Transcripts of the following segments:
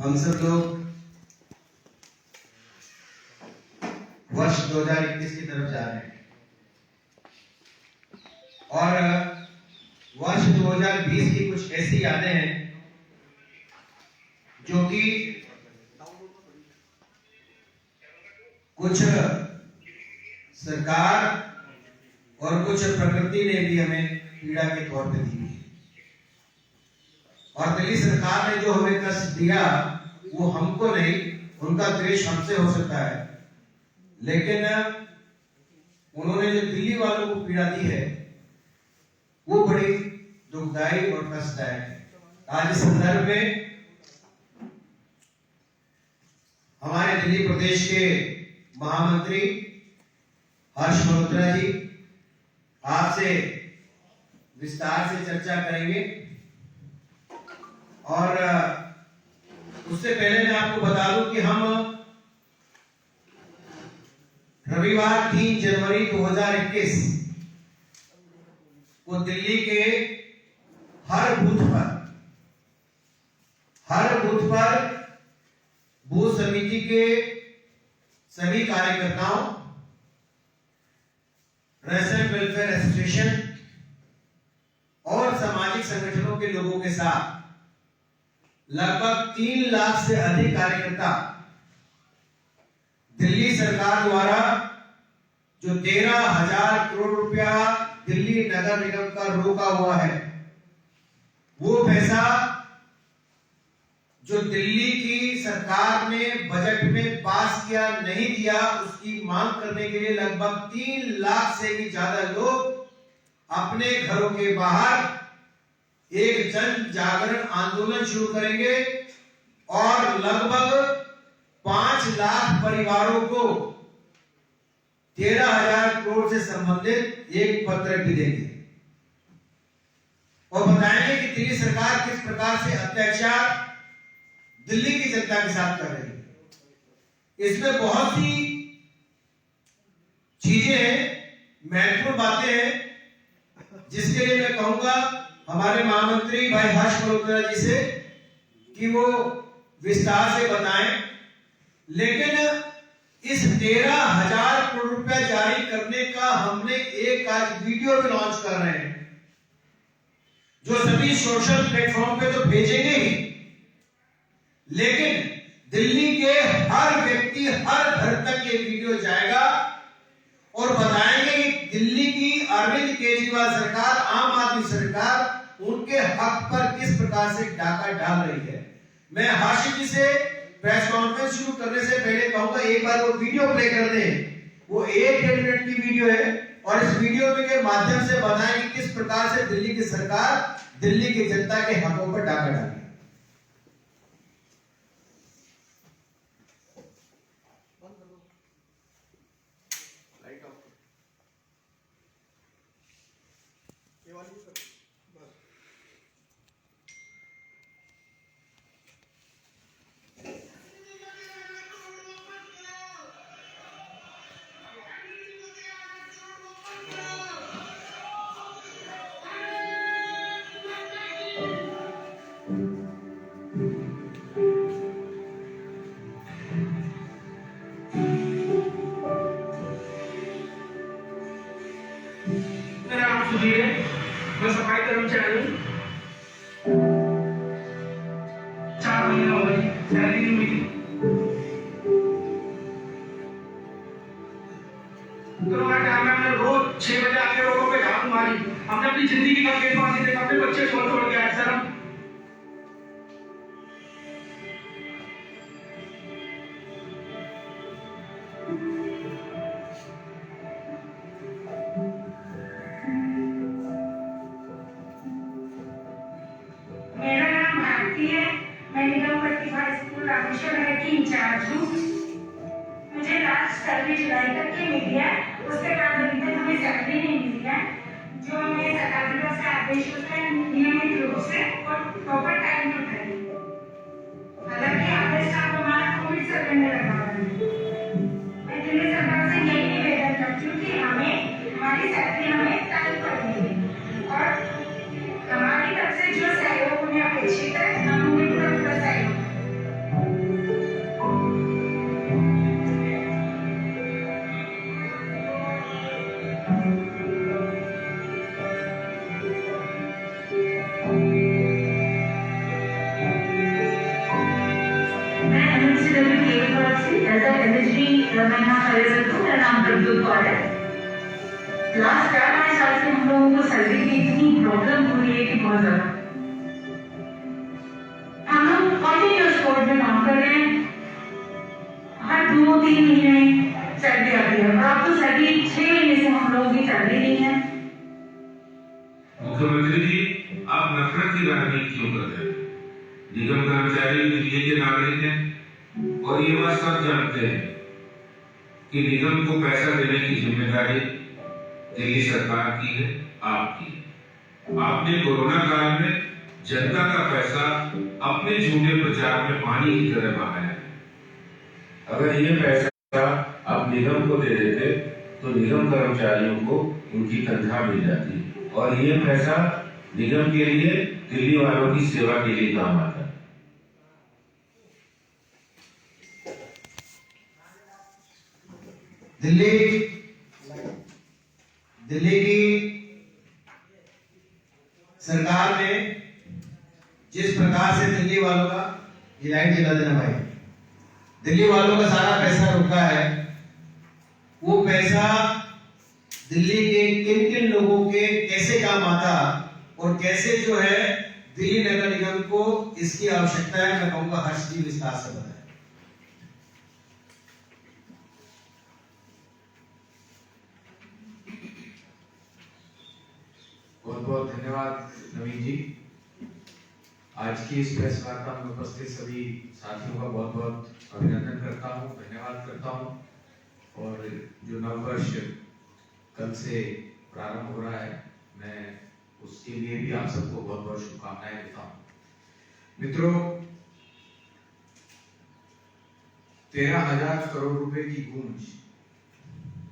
हम सब लोग वर्ष 2021 की तरफ जा रहे हैं और वर्ष 2020 की कुछ ऐसी यादें हैं जो कि कुछ सरकार और कुछ प्रकृति ने भी हमें पीड़ा के तौर पे दी है। और दिल्ली सरकार ने जो हमें कष्ट दिया वो हमको नहीं, उनका द्वेष हमसे हो सकता है, लेकिन उन्होंने जो दिल्ली वालों को पीड़ा दी है वो बड़ी दुखदायी और कष्टदायक है। आज इस संदर्भ में हमारे दिल्ली प्रदेश के महामंत्री हर्ष मल्होत्रा जी आपसे विस्तार से चर्चा करेंगे। और उससे पहले मैं आपको बता दूं कि हम रविवार 3 जनवरी 2021 को दिल्ली के हर बूथ पर बूथ समिति के सभी कार्यकर्ताओं, रेजिडेंट वेलफेयर एसोसिएशन और सामाजिक संगठनों के लोगों के साथ लगभग 3 लाख से अधिक कार्यकर्ता दिल्ली सरकार द्वारा जो 13,000 करोड़ रुपया दिल्ली नगर निगम का रोका हुआ है, वो पैसा जो दिल्ली की सरकार ने बजट में पास किया नहीं दिया, उसकी मांग करने के लिए लगभग 3 लाख से भी ज्यादा लोग अपने घरों के बाहर एक जन जागरण आंदोलन शुरू करेंगे और लगभग 5 लाख परिवारों को 13,000 करोड़ से संबंधित एक पत्र भी देंगे और बताएंगे कि दिल्ली सरकार किस प्रकार से अत्याचार दिल्ली की जनता के साथ कर रही है। इसमें बहुत सी चीजें हैं, महत्वपूर्ण बातें हैं, जिसके लिए मैं कहूंगा हमारे महामंत्री भाई हर्ष मल्होत्रा जी से कि वो विस्तार से बताएं। लेकिन इस 13,000 करोड़ रुपया जारी करने का हमने एक आज वीडियो भी लॉन्च कर रहे हैं, जो सभी सोशल प्लेटफॉर्म पे तो भेजेंगे ही, लेकिन दिल्ली के हर व्यक्ति हर घर तक ये वीडियो जाएगा और बताएंगे कि दिल्ली की अरविंद केजरीवाल सरकार, आम आदमी सरकार उनके हक पर किस प्रकार से डाका डाल रही है। मैं हर्ष जी से प्रेस कॉन्फ्रेंस शुरू करने से पहले कहूंगा एक बार वो वीडियो प्ले कर दें। वो 1-1.5 मिनट की वीडियो है और इस वीडियो के माध्यम से बताएं कि किस प्रकार से दिल्ली की सरकार दिल्ली की जनता के हकों पर डाका डाली। मैं सफाई कर्मचारी हूँ। 4 महीने हो गए, सैलरी नहीं मिली। कोरोना टाइम में हमने रोज 6 बजे आके रोडों पे झाड़ू मारी। हमने अपनी जिंदगी का खेत बांधी देखा, अपने बच्चे छोड़ के आए। सर मैं निगम प्रतिभा स्कूल रामेश्वर नगर की इंचार्ज हूँ। मुझे लास्ट 7 जुलाई तक के मिल गया, उसके बाद अभी तक हमें सैलरी नहीं मिली है, जो हमें सरकार की तरफ से आदेश होता है नियमित रूप से और प्रॉपर टाइम पर करें। हालांकि आदेश आप हमारा कोविड से करने लगा है। मैं दिल्ली सरकार से यही निवेदन करती हूँ कि हमें हमारी सैलरी हमें टाइम पर मिले और हमारी तरफ से जो सहयोग उन्हें अपेक्षित है हम उन्हें पूरा सहयोग originally KVRC as a MSD मैं यहाँ कार्यरत हूँ, मेरा नाम प्रद्युत कौर है। लास्ट 4-5 साल से हम लोगों को सैलरी की इतनी प्रॉब्लम हो रही है कि बहुत ज्यादा। हम लोग कंटिन्यूअस कोर्ट में काम कर रहे हैं, हर 2-3 महीने सैलरी आती है, और अब तो सैलरी 6 महीने से हम लोगों की सैलरी नहीं है। मुख्यमंत्री जी, आप नफरत की राजनीति क्यों कर रहे हैं? निगम कर्मचारी दिल्ली के नागरिक हैं और ये बात सब जानते हैं कि निगम को पैसा देने की जिम्मेदारी दिल्ली सरकार की है, आपकी। आपने कोरोना काल में जनता का पैसा अपने झूठे प्रचार में पानी की तरह बहाया है। अगर ये पैसा आप निगम को दे देते तो निगम कर्मचारियों को उनकी तनख्वाह मिल जाती और ये पैसा निगम के लिए, दिल्ली वालों की सेवा के लिए काम आता। दिल्ली की सरकार ने जिस प्रकार से दिल्ली वालों का, ये लाइट जला देना भाई, दिल्ली वालों का सारा पैसा रुका है, वो पैसा दिल्ली के किन किन लोगों के कैसे काम आता और कैसे जो है दिल्ली नगर निगम को इसकी आवश्यकता है, मैं कहूंगा हर्ष जी विस्तार से बताएं। बहुत बहुत धन्यवाद नवीन जी। आज की इस प्रेस वार्ता में उपस्थित सभी साथियों का बहुत बहुत अभिनंदन करता हूँ, धन्यवाद करता हूँ। और जो नववर्ष कल से प्रारंभ हो रहा है, मैं उसके लिए भी आप सबको बहुत बहुत शुभकामनाएं देता हूँ। मित्रों, 13,000 करोड़ रुपए की गूंज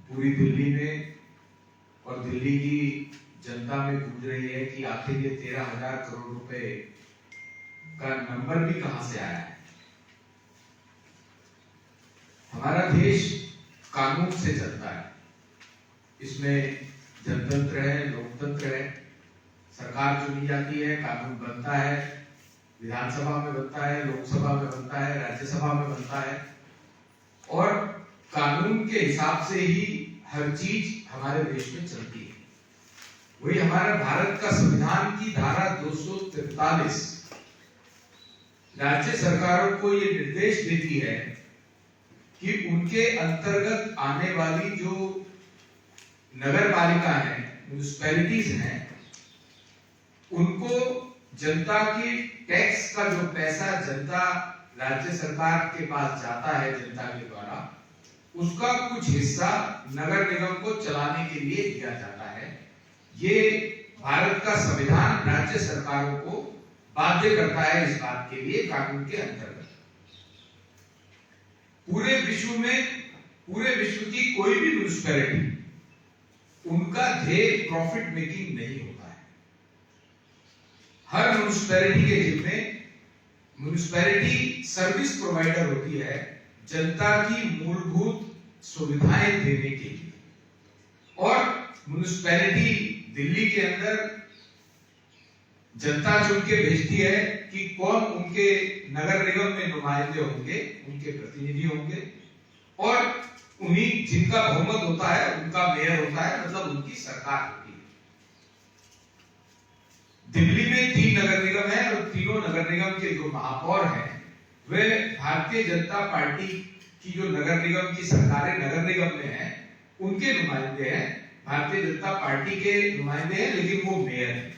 पूरी दिल्ली में और दिल्ली की जनता में गूंज रही है कि आखिर ये 13,000 करोड़ रुपए का नंबर भी कहां से आया है। हमारा देश कानून से चलता है, इसमें जनतंत्र है, लोकतंत्र है। सरकार चुनी जाती है, कानून बनता है, विधानसभा में बनता है, लोकसभा में बनता है, राज्यसभा में बनता है, और कानून के हिसाब से ही हर चीज हमारे देश में चलती है। वही हमारा भारत का संविधान की धारा 243 राज्य सरकारों को ये निर्देश देती है कि उनके अंतर्गत आने वाली जो नगर पालिका है, म्युनिसिपैलिटीज हैं, उनको जनता की टैक्स का जो पैसा जनता राज्य सरकार के पास जाता है जनता के द्वारा, उसका कुछ हिस्सा नगर निगम को चलाने के लिए दिया जाता है। ये भारत का संविधान राज्य सरकारों को बाध्य करता है इस बात के लिए कानून के अंतर्गत। पूरे विश्व की कोई भी म्युनिसिपैलिटी, उनका ध्येय प्रॉफिट मेकिंग नहीं होता है। हर म्युनिसिपैलिटी के जिम्मे म्युनिसिपैलिटी सर्विस प्रोवाइडर होती है जनता की मूलभूत सुविधाएं देने के लिए। और म्युनिसिपैलिटी दिल्ली के अंदर जनता चुन के भेजती है कि कौन उनके नगर निगम में नुमाइंदे होंगे, उनके प्रतिनिधि होंगे, और उन्हीं जिनका बहुमत होता है उनका मेयर होता है, मतलब उनकी सरकार होती है। दिल्ली में 3 नगर निगम है और तीनों नगर निगम के जो महापौर हैं वे भारतीय जनता पार्टी की जो नगर निगम की सरकारें नगर निगम में हैं उनके नुमाइंदे हैं, भारतीय जनता पार्टी के नुमाइंदे हैं, लेकिन वो मेयर है।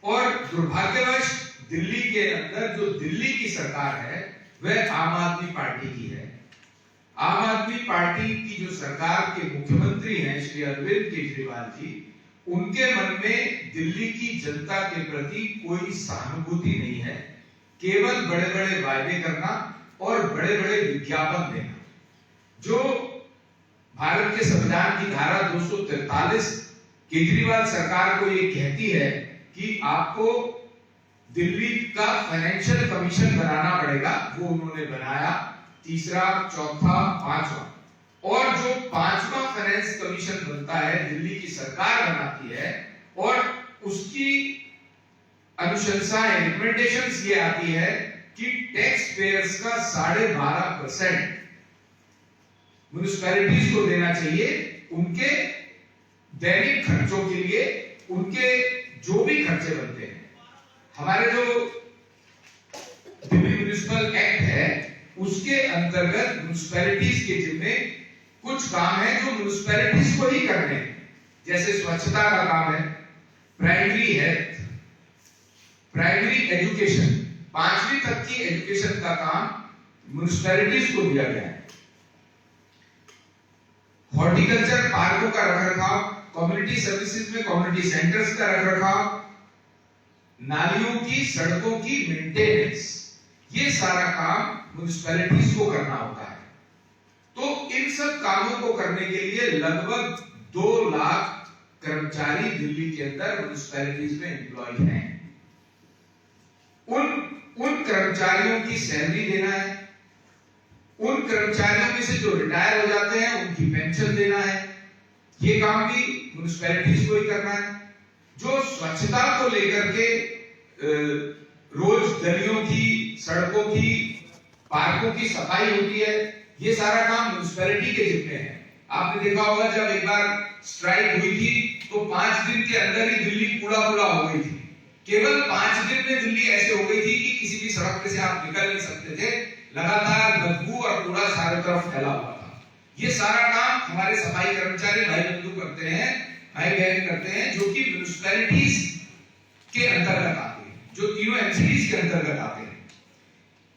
और दुर्भाग्यवश दिल्ली के अंदर जो दिल्ली की सरकार है वह आम आदमी पार्टी की है। आम आदमी पार्टी की जो सरकार के मुख्यमंत्री हैं श्री अरविंद केजरीवाल जी, उनके मन में दिल्ली की जनता के प्रति कोई सहानुभूति नहीं है। केवल बड़े बड़े वायदे करना और बड़े बड़े विज्ञापन देना। जो भारत के संविधान की धारा 243 केजरीवाल सरकार को ये कहती है कि आपको दिल्ली का फाइनेंशियल कमीशन बनाना पड़ेगा, वो उन्होंने बनाया, तीसरा, चौथा, पांचवा। और जो 5वां फाइनेंस कमीशन बनता है दिल्ली की सरकार बनाती है, और उसकी अनुशंसाएं, रिकमेंडेशंस ये आती है कि टैक्स पेयर्स का 12.5% म्युनिसिपैलिटीज को देना चाहिए उनके दैनिक खर्चों के लिए, उनके जो भी खर्चे बनते हैं। हमारे जो दिल्ली म्युनिसिपल एक्ट है उसके अंतर्गत म्युनिसिपैलिटीज के जिम्मे कुछ काम है जो म्युनिसिपैलिटीज को ही करने हैं, जैसे स्वच्छता का काम है, प्राइमरी हेल्थ, प्राइमरी एजुकेशन, 5वीं तक की एजुकेशन का काम म्युनिसिपैलिटीज को दिया गया है। हॉर्टिकल्चर, पार्कों का रखरखाव, कम्युनिटी सर्विसेज में कम्युनिटी सेंटर्स का रखरखाव, नालियों की, सड़कों की मेंटेनेंस, ये सारा काम म्युनिसिपैलिटीज को करना होता है। तो इन सब कामों को करने के लिए लगभग 2 लाख कर्मचारी दिल्ली के अंदर म्युनिसिपैलिटीज में एम्प्लॉय हैं। उन कर्मचारियों की सैलरी देना है, उन कर्मचारियों में से जो रिटायर हो जाते हैं उनकी पेंशन देना है, ये काम भी म्युनिसिपैलिटीज को ही करना है। जो स्वच्छता को लेकर के रोज गलियों की, सड़कों की, पार्कों की सफाई होती है, ये सारा काम म्युनिसिपैलिटी के जिम्मे है। आपने देखा होगा जब एक बार स्ट्राइक हुई थी तो 5 दिन के अंदर ही दिल्ली कूड़ा हो गई थी। केवल 5 दिन में दिल्ली ऐसे हो गई थी कि किसी भी सड़क पे से आप निकल नहीं सकते थे, लगातार बदबू और कूड़ा चारों तरफ फैला हुआ था। ये सारा काम हमारे सफाई कर्मचारी भाई बंधु करते हैं, भाई बहन करते हैं, जो कि म्युनिसिपैलिटीज के अंतर्गत आते हैं, जो तीनों एमसीडीज के अंतर्गत आते हैं।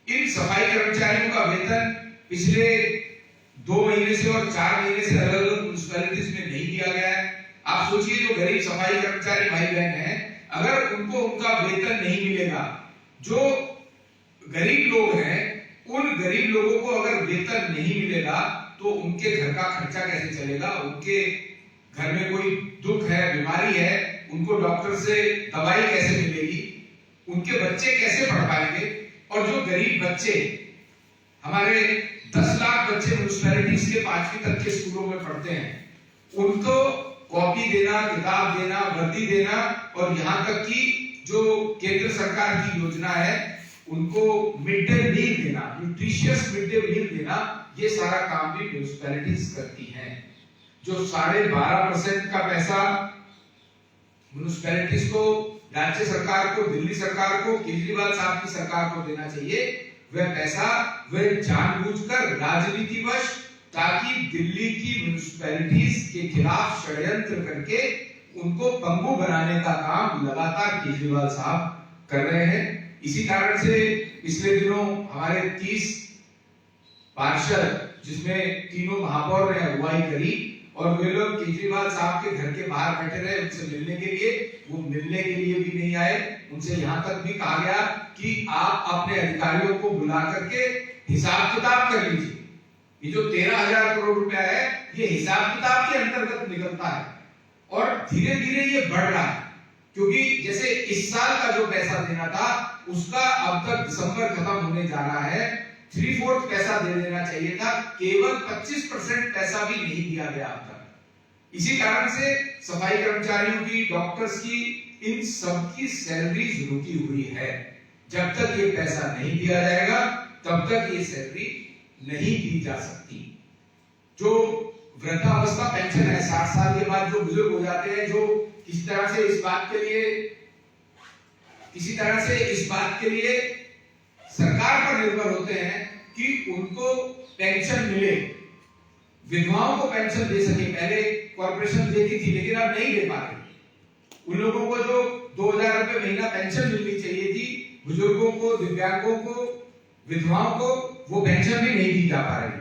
इन सफाई कर्मचारियों का वेतन पिछले 2 महीने से और 4 महीने से अलग अलग म्युनिसिपैलिटीज में नहीं दिया गया है। आप सोचिए जो गरीब सफाई कर्मचारी भाई बहन हैं, अगर उनको उनका वेतन नहीं मिलेगा, जो गरीब लोग हैं उन गरीब लोगों को अगर वेतन नहीं मिलेगा तो उनके घर का खर्चा कैसे चलेगा, उनके घर में कोई दुख है, बीमारी है, उनको डॉक्टर से दवाई कैसे मिलेगी, उनके बच्चे कैसे पढ़ पाएंगे। और जो गरीब बच्चे, हमारे 10 लाख बच्चे म्युनिसिपैलिटीज के 5वीं तक के स्कूलों में पढ़ते हैं, उनको कॉपी देना, किताब देना, वर्दी देना और यहाँ तक कि जो केंद्र सरकार की योजना है उनको मिड डे मील देना, न्यूट्रिशियस मिड डे मील देना, ये सारा काम भी म्युनिसिपैलिटीज करती हैं। जो 12.5% का पैसा म्युनिसिपैलिटीज को, राज्य सरकार को, दिल्ली सरकार को, केजरीवाल साहब की सरकार को देना चाहिए, वह पैसा वह जानबूझकर राजनीतिवश, ताकि दिल्ली की म्युनिसिपैलिटीज के खिलाफ षड्यंत्र करके उनको पंगु बनाने का काम लगातार केजरीवाल साहब कर रहे हैं। इसी कारण से पिछले दिनों हमारे 30 पार्षद, जिसमें तीनों महापौर ने अगुवाई करी, और वे लोग केजरीवाल साहब के घर के बाहर बैठे रहे उनसे मिलने के लिए। वो मिलने के लिए भी नहीं आए। उनसे यहाँ तक भी कहा गया कि आप अपने अधिकारियों को बुला करके हिसाब किताब कर लीजिए। ये जो 13,000 करोड़ रुपया है, ये हिसाब किताब के अंतर्गत निकलता है और धीरे धीरे ये बढ़ रहा है, क्योंकि जैसे इस साल का जो पैसा देना था उसका अब तक दिसंबर खत्म होने जा रहा है, 3/4 पैसा दे देना चाहिए था, केवल 25% पैसा भी नहीं दिया गया अब तक। इसी कारण से सफाई कर्मचारियों की, डॉक्टर्स की, इन सबकी सैलरीज रुकी हुई है। जब तक ये पैसा नहीं दिया जाएगा तब तक ये सैलरी नहीं दी जा सकती। जो वृद्धावस्था पेंशन है, 60 साल के बाद जो बुजुर्ग हो जाते हैं, जो किसी तरह से इस बात के लिए सरकार पर निर्भर होते हैं कि उनको पेंशन मिले, विधवाओं को पेंशन दे सके। पहले कॉर्पोरेशन देती थी लेकिन अब नहीं दे पा रही। उन लोगों को जो 2,000 रुपए महीना पेंशन मिलनी चाहिए थी, बुजुर्गों को, दिव्यांगों को, विधवाओं को, वो पेंशन भी नहीं दी जा पा रही।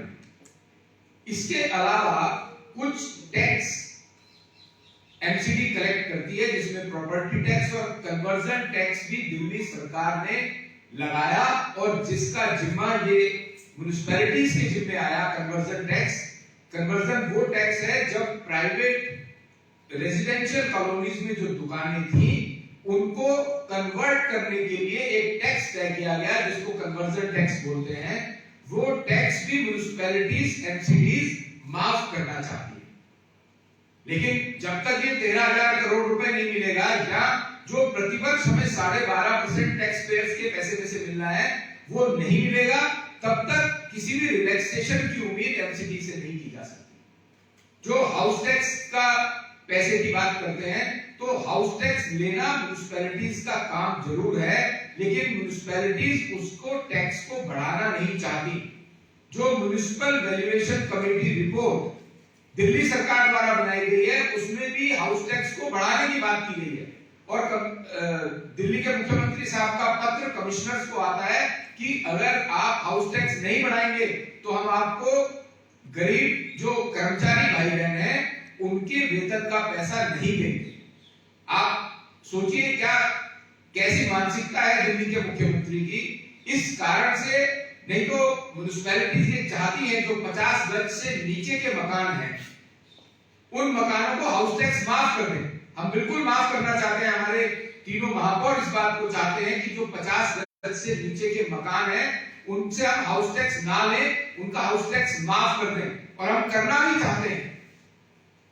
इसके अलावा कुछ टैक्स एमसीडी कलेक्ट करती है, जिसमें प्रॉपर्टी टैक्स और कन्वर्जन टैक्स भी दिल्ली सरकार ने लगाया, और जिसका जिम्मा ये म्युनिसिपैलिटीज के जिम्मे आया। कन्वर्जन वो टैक्स है जब प्राइवेट रेजिडेंशियल कॉलोनीज में जो दुकानें थी उनको कन्वर्ट करने के लिए एक टैक्स तय किया गया, जिसको कन्वर्जन टैक्स बोलते हैं। वो टैक्स भी म्युनिसिपैलिटीज, एमसीडीज माफ करना चाहती है, लेकिन जब तक ये 13,000 करोड़ रुपए नहीं मिलेगा, या जो प्रतिवर्ष हमें 12.5% टैक्स पेयर्स के पैसे में से मिलना है, वो नहीं मिलेगा, तब तक किसी भी रिलैक्सेशन की उम्मीद एमसीडी से नहीं की जा सकती। जो हाउस टैक्स का पैसे की बात करते हैं, तो हाउस टैक्स लेना म्युनिसिपैलिटीज का काम जरूर है, लेकिन म्युनिसिपैलिटीज उसको टैक्स को बढ़ाना नहीं चाहती। जो municipal valuation committee report Delhi सरकार द्वारा बनाई गई है, उसमें भी हाउस टैक्स को बढ़ाने की बात की गई है। और दिल्ली के मुख्यमंत्री साहब का पत्र कमिश्नर्स को आता है कि अगर आप हाउस टैक्स नहीं बढ़ाएंगे तो हम आपको गरीब जो कर्मचारी भाई बहन हैं उनके वेतन का पैसा नहीं देंगे। आप सोचिए क्या कैसी मानसिकता है दिल्ली के मुख्यमंत्री की। इस कारण से नहीं तो म्युनिसिपैलिटीज ये चाहती है जो 50 गज से नीचे के मकान हैं उन मकानों को हाउस टैक्स माफ कर दें। हम बिल्कुल माफ करना चाहते हैं, हमारे तीनों महापौर इस बात को चाहते हैं कि जो 50 गज से नीचे के मकान हैं उनसे हम हाउस टैक्स ना लें, उनका हाउस टैक्स माफ कर दें। और हम करना भी चाहते हैं,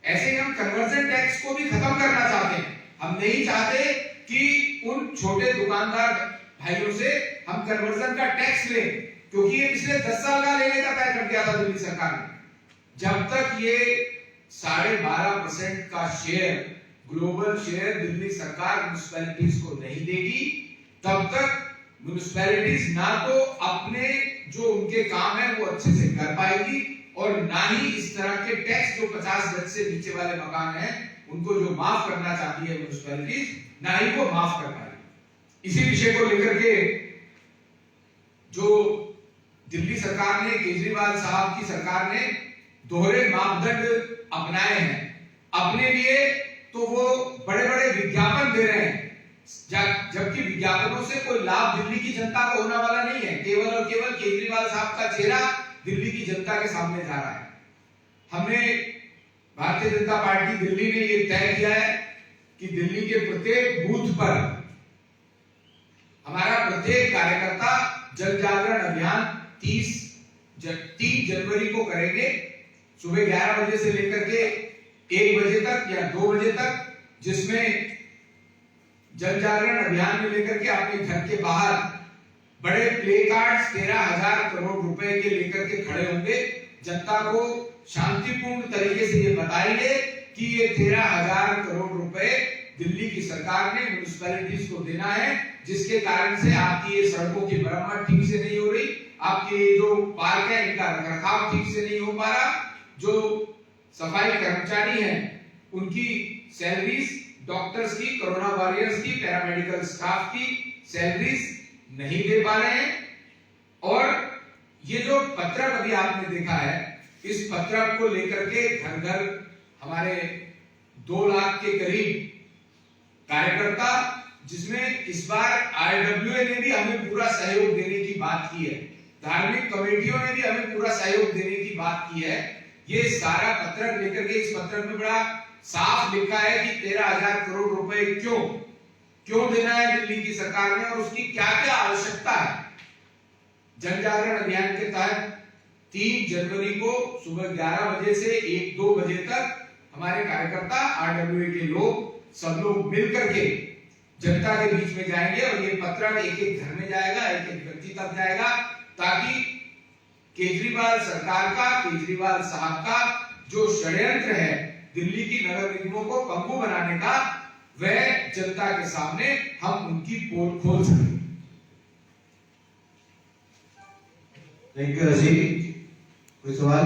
ऐसे ही हम कन्वर्जन टैक्स को भी खत्म करना चाहते हैं। हम नहीं चाहते कि उन छोटे दुकानदार भाइयों से हम कन्वर्जन का टैक्स लें, क्योंकि ये पिछले 10 साल का लेने का तय कर दिया था दिल्ली सरकार ने। जब तक ये 12.5% का शेयर, ग्लोबल शेयर दिल्ली सरकार म्युनिसिपैलिटीज को नहीं देगी, तब तक म्युनिसिपैलिटीज ना तो अपने जो उनके काम है वो अच्छे से कर पाएगी और ना ही इस तरह के टैक्स जो 50 गज से नीचे वाले मकान हैं उनको जो माफ करना चाहती है म्युनिसिपैलिटीज, ना ही वो माफ कर पाएगी। इसी विषय को लेकर के जो दिल्ली सरकार ने, केजरीवाल साहब की सरकार ने दोहरे मापदंड अपनाए हैं अपने लिए, तो वो बड़े बड़े विज्ञापन दे रहे हैं, जबकि विज्ञापनों से कोई लाभ दिल्ली की जनता को होने वाला नहीं है। केवल और केवल केजरीवाल साहब का चेहरा दिल्ली की जनता के सामने जा रहा है। हमने भारतीय जनता पार्टी दिल्ली ने ये तय किया है कि दिल्ली के प्रत्येक बूथ पर हमारा प्रत्येक कार्यकर्ता जन जागरण अभियान 3 जनवरी को करेंगे, सुबह 11 बजे से लेकर के 1 बजे तक या 2 बजे तक, जिसमें जन जागरण अभियान में लेकर के अपने घर के बाहर बड़े प्ले कार्ड्स 13,000 करोड़ रुपए के लेकर के खड़े होंगे। जनता को शांतिपूर्ण तरीके से ये बताएंगे कि ये 13,000 करोड़ रुपए दिल्ली की सरकार ने म्युनिसिपैलिटीज को देना है, जिसके कारण से आपकी ये सड़कों की मरम्मत ठीक से नहीं हो रही, आपके ये जो पार्क है इनका रखरखाव ठीक से नहीं हो पा रहा, जो सफाई कर्मचारी हैं उनकी सैलरीज, डॉक्टर्स की, कोरोना वॉरियर्स की, पैरामेडिकल स्टाफ की सैलरीज नहीं दे पा रहे हैं। और ये जो पत्रक अभी आपने देखा है, इस पत्रक को लेकर के घर घर हमारे 2 लाख के करीब कार्यकर्ता, जिसमें इस बार आईडब्ल्यूए ने भी हमें पूरा सहयोग देने की बात की है, धार्मिक कमेटियों ने भी हमें पूरा सहयोग देने की बात की है। ये सारा पत्रक लेकर के, इस पत्रक में बड़ा साफ लिखा है कि 13,000 करोड़ रुपए क्यों देना है दिल्ली की सरकार ने और उसकी क्या क्या आवश्यकता है। जन जागरण अभियान के तहत 3 जनवरी को सुबह 11 बजे से 1-2 बजे तक हमारे कार्यकर्ता, आरडब्ल्यूए के लोग, सब लोग मिलकर के जनता के बीच में जाएंगे और ये पत्रक एक-एक घर में जाएगा, एक-एक व्यक्ति तक जाएगा, ताकि केजरीवाल सरकार का, केजरीवाल साहब का जो षड्यंत्र है दिल्ली की नगर निगमों को पंगु बनाने का, वह जनता के सामने हम उनकी पोल खोल सकें। Thank you Rashid. कोई सवाल?